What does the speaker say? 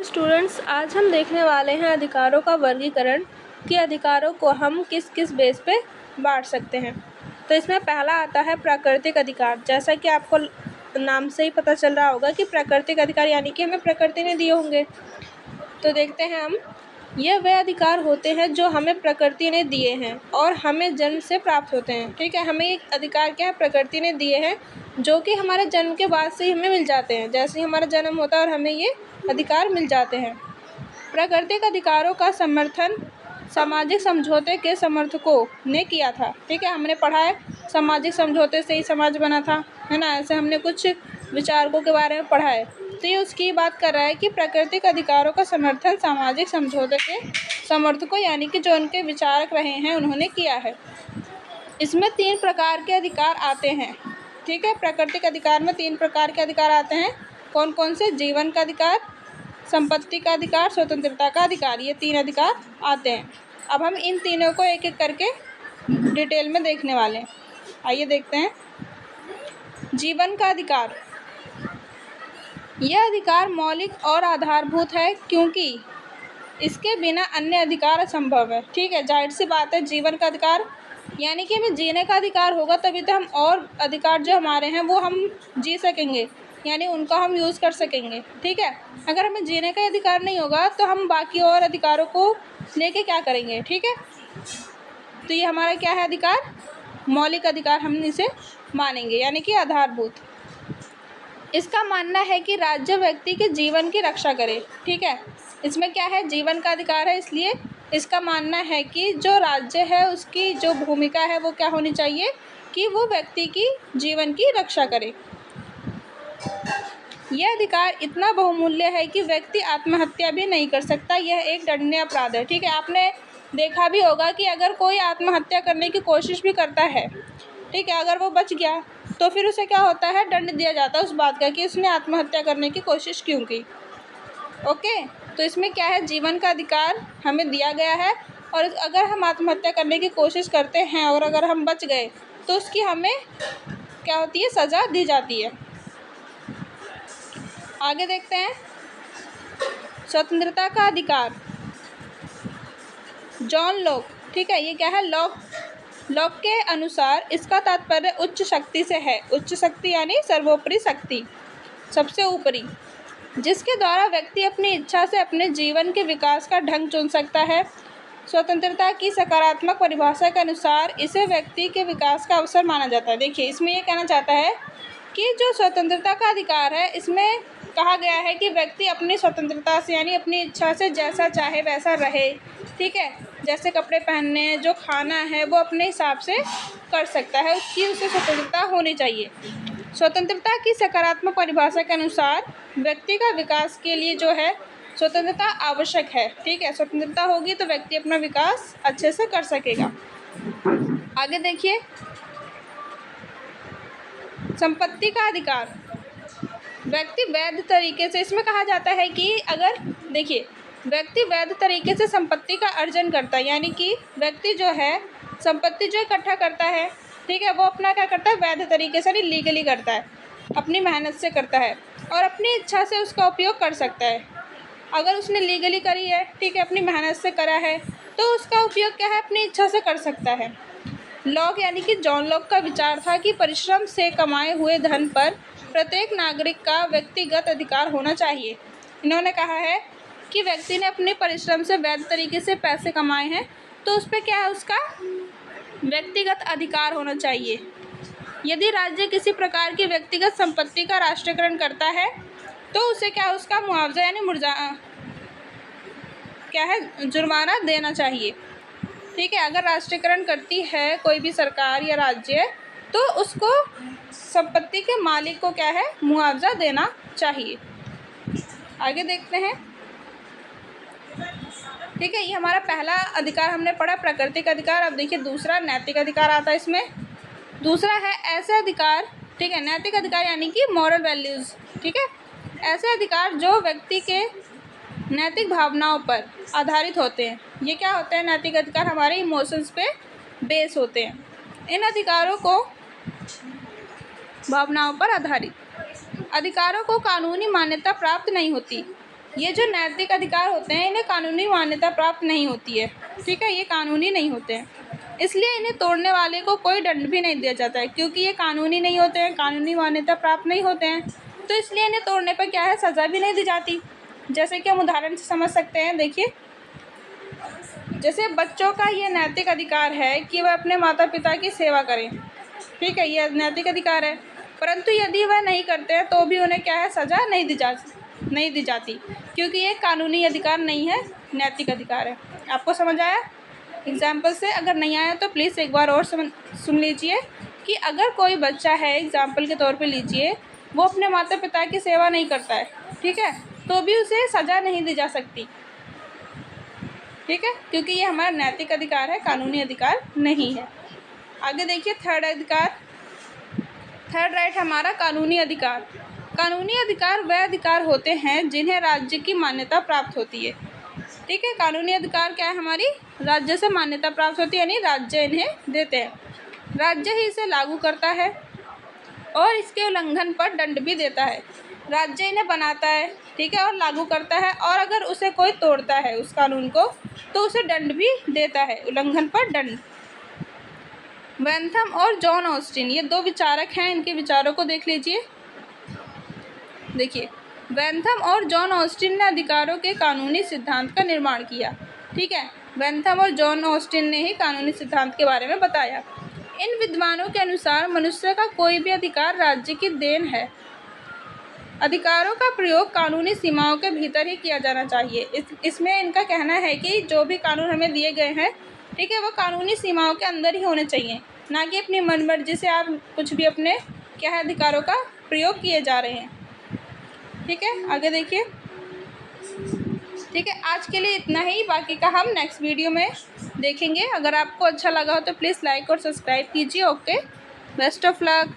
Students, आज हम देखने वाले हैं अधिकारों का वर्गीकरण कि अधिकारों को हम किस किस बेस पे बांट सकते हैं। तो इसमें पहला आता है प्राकृतिक अधिकार। जैसा कि आपको नाम से ही पता चल रहा होगा कि प्राकृतिक अधिकार यानी कि हमें प्रकृति ने दिए होंगे। तो देखते हैं हम, ये वे अधिकार होते हैं जो हमें प्रकृति ने दिए हैं और हमें जन्म से प्राप्त होते हैं। ठीक है, हमें एक अधिकार क्या है, प्रकृति ने दिए हैं, जो कि हमारे जन्म के बाद से ही हमें मिल जाते हैं। जैसे ही हमारा जन्म होता है और हमें ये अधिकार मिल जाते हैं। प्राकृतिक अधिकारों का समर्थन सामाजिक समझौते के समर्थकों ने किया था। ठीक है, हमने पढ़ा है सामाजिक समझौते से ही समाज बना था, है ना। ऐसे हमने कुछ विचारकों के बारे में पढ़ा है। तो ये उसकी बात कर रहा है कि प्राकृतिक अधिकारों का समर्थन सामाजिक समझौते के समर्थकों यानी कि जो उनके विचारक रहे हैं उन्होंने किया है। इसमें 3 प्रकार के अधिकार आते हैं। ठीक है, प्राकृतिक अधिकार में 3 प्रकार के अधिकार आते हैं। कौन कौन से? जीवन का अधिकार, संपत्ति का अधिकार, स्वतंत्रता का अधिकार। ये 3 अधिकार आते हैं। अब हम इन तीनों को एक एक करके डिटेल में देखने वाले हैं। आइए देखते हैं। जीवन का अधिकार, यह अधिकार मौलिक और आधारभूत है क्योंकि इसके बिना अन्य अधिकार असंभव है। ठीक है, जाहिर सी बात है, जीवन का अधिकार यानी कि हमें जीने का अधिकार होगा तभी तो हम और अधिकार जो हमारे हैं वो हम जी सकेंगे, यानी उनका हम यूज़ कर सकेंगे। ठीक है, अगर हमें जीने का अधिकार नहीं होगा तो हम बाकी और अधिकारों को लेके क्या करेंगे। ठीक है, तो ये हमारा क्या है अधिकार, मौलिक अधिकार हम इसे मानेंगे यानी कि आधारभूत। इसका मानना है कि राज्य व्यक्ति के जीवन की रक्षा करे। ठीक है, इसमें क्या है, जीवन का अधिकार है, इसलिए इसका मानना है कि जो राज्य है उसकी जो भूमिका है वो क्या होनी चाहिए कि वो व्यक्ति की जीवन की रक्षा करे। यह अधिकार इतना बहुमूल्य है कि व्यक्ति आत्महत्या भी नहीं कर सकता, यह एक दंडनीय अपराध है। ठीक है, आपने देखा भी होगा कि अगर कोई आत्महत्या करने की कोशिश भी करता है, ठीक है, अगर वो बच गया तो फिर उसे क्या होता है, दंड दिया जाता है उस बात का कि उसने आत्महत्या करने की कोशिश क्यों की। ओके, तो इसमें क्या है, जीवन का अधिकार हमें दिया गया है और अगर हम आत्महत्या करने की कोशिश करते हैं और अगर हम बच गए तो उसकी हमें क्या होती है, सज़ा दी जाती है। आगे देखते हैं। स्वतंत्रता का अधिकार, जॉन लॉक। ठीक है, ये क्या है, लॉक के अनुसार इसका तात्पर्य उच्च शक्ति से है। उच्च शक्ति यानी सर्वोपरि शक्ति, सबसे ऊपरी, जिसके द्वारा व्यक्ति अपनी इच्छा से अपने जीवन के विकास का ढंग चुन सकता है। स्वतंत्रता की सकारात्मक परिभाषा के अनुसार इसे व्यक्ति के विकास का अवसर माना जाता है। देखिए, इसमें ये कहना चाहता है कि जो स्वतंत्रता का अधिकार है इसमें कहा गया है कि व्यक्ति अपनी स्वतंत्रता से यानी अपनी इच्छा से जैसा चाहे वैसा रहे। ठीक है, जैसे कपड़े पहनने, जो खाना है वो अपने हिसाब से कर सकता है, उसकी उसे स्वतंत्रता होनी चाहिए। स्वतंत्रता की सकारात्मक परिभाषा के अनुसार व्यक्ति का विकास के लिए जो है स्वतंत्रता आवश्यक है। ठीक है, स्वतंत्रता होगी तो व्यक्ति अपना विकास अच्छे से कर सकेगा। आगे देखिए, संपत्ति का अधिकार, व्यक्ति वैध तरीके से, इसमें कहा जाता है कि अगर देखिए व्यक्ति वैध तरीके से संपत्ति का अर्जन करता है, यानी कि व्यक्ति जो है संपत्ति जो इकट्ठा करता है, ठीक है, वो अपना क्या करता है, वैध तरीके से यानी लीगली करता है, अपनी मेहनत से करता है और अपनी इच्छा से उसका उपयोग कर सकता है। अगर उसने लीगली करी है, ठीक है, अपनी मेहनत से करा है, तो उसका उपयोग क्या है, अपनी इच्छा से कर सकता है। लॉक यानी कि जॉन लॉक का विचार था कि परिश्रम से कमाए हुए धन पर प्रत्येक नागरिक का व्यक्तिगत अधिकार होना चाहिए। इन्होंने कहा है कि व्यक्ति ने अपने परिश्रम से वैध तरीके से पैसे कमाए हैं तो उस पर क्या है, उसका व्यक्तिगत अधिकार होना चाहिए। यदि राज्य किसी प्रकार की व्यक्तिगत संपत्ति का राष्ट्रीयकरण करता है तो उसे क्या, उसका मुआवजा यानी क्या है, जुर्माना देना चाहिए। ठीक है, अगर राष्ट्रीयकरण करती है कोई भी सरकार या राज्य तो उसको संपत्ति के मालिक को क्या है, मुआवजा देना चाहिए। आगे देखते हैं। ठीक है, ये हमारा पहला अधिकार हमने पढ़ा, प्राकृतिक अधिकार। अब देखिए दूसरा, नैतिक अधिकार आता है इसमें। दूसरा है ऐसे अधिकार, ठीक है, नैतिक अधिकार यानी कि मॉरल वैल्यूज़। ठीक है, ऐसे अधिकार जो व्यक्ति के नैतिक भावनाओं पर आधारित होते हैं। ये क्या होते हैं, नैतिक अधिकार हमारे इमोशंस पे बेस होते हैं। इन अधिकारों को भावनाओं पर आधारित अधिकारों को कानूनी मान्यता प्राप्त नहीं होती। ये जो नैतिक अधिकार होते हैं इन्हें कानूनी मान्यता प्राप्त नहीं होती है, ठीक है, ये कानूनी नहीं होते हैं, इसलिए इन्हें तोड़ने वाले को कोई दंड भी नहीं दिया जाता है, क्योंकि ये कानूनी नहीं होते हैं, कानूनी मान्यता प्राप्त नहीं होते हैं, तो इसलिए इन्हें तोड़ने पर क्या है, सज़ा भी नहीं दी जाती। जैसे कि हम उदाहरण से समझ सकते हैं, देखिए, जैसे बच्चों का ये नैतिक अधिकार है कि वह अपने माता पिता की सेवा करें, ठीक है, ये नैतिक अधिकार है, परंतु यदि वह नहीं करते हैं तो भी उन्हें क्या है, सज़ा नहीं दी जाती, क्योंकि ये कानूनी अधिकार नहीं है, नैतिक अधिकार है। आपको समझ आया एग्जाम्पल से? अगर नहीं आया तो प्लीज़ एक बार और सुन लीजिए कि अगर कोई बच्चा है, एग्जाम्पल के तौर पे लीजिए, वो अपने माता पिता की सेवा नहीं करता है, ठीक है, तो भी उसे सज़ा नहीं दी जा सकती, ठीक है, क्योंकि ये हमारा नैतिक अधिकार है, कानूनी अधिकार नहीं है। आगे देखिए, थर्ड राइट हमारा कानूनी अधिकार। कानूनी अधिकार वह अधिकार होते हैं जिन्हें राज्य की मान्यता प्राप्त होती है, ठीक है, कानूनी अधिकार क्या है, हमारी राज्य से मान्यता प्राप्त होती है, यानी राज्य इन्हें देते हैं, राज्य ही इसे लागू करता है और इसके उल्लंघन पर दंड भी देता है। राज्य इन्हें बनाता है, ठीक है, और लागू करता है, और अगर उसे कोई तोड़ता है उस कानून को तो उसे दंड भी देता है, उल्लंघन पर दंड। बेंथम और जॉन ऑस्टिन ये दो विचारक हैं, इनके विचारों को देख लीजिए। देखिए, बेंथम और जॉन ऑस्टिन ने अधिकारों के कानूनी सिद्धांत का निर्माण किया, ठीक है, बेंथम और जॉन ऑस्टिन ने ही कानूनी सिद्धांत के बारे में बताया। इन विद्वानों के अनुसार मनुष्य का कोई भी अधिकार राज्य की देन है। अधिकारों का प्रयोग कानूनी सीमाओं के भीतर ही किया जाना चाहिए। इसमें इनका कहना है कि जो भी कानून हमें दिए गए हैं, ठीक है, वो कानूनी सीमाओं के अंदर ही होने चाहिए, ना कि अपनी मनमर्जी से आप कुछ भी अपने क्या है अधिकारों का प्रयोग किए जा रहे हैं, ठीक है। आगे देखिए, ठीक है, आज के लिए इतना ही, बाकी का हम नेक्स्ट वीडियो में देखेंगे। अगर आपको अच्छा लगा हो तो प्लीज़ लाइक और सब्सक्राइब कीजिए। Okay, best of luck.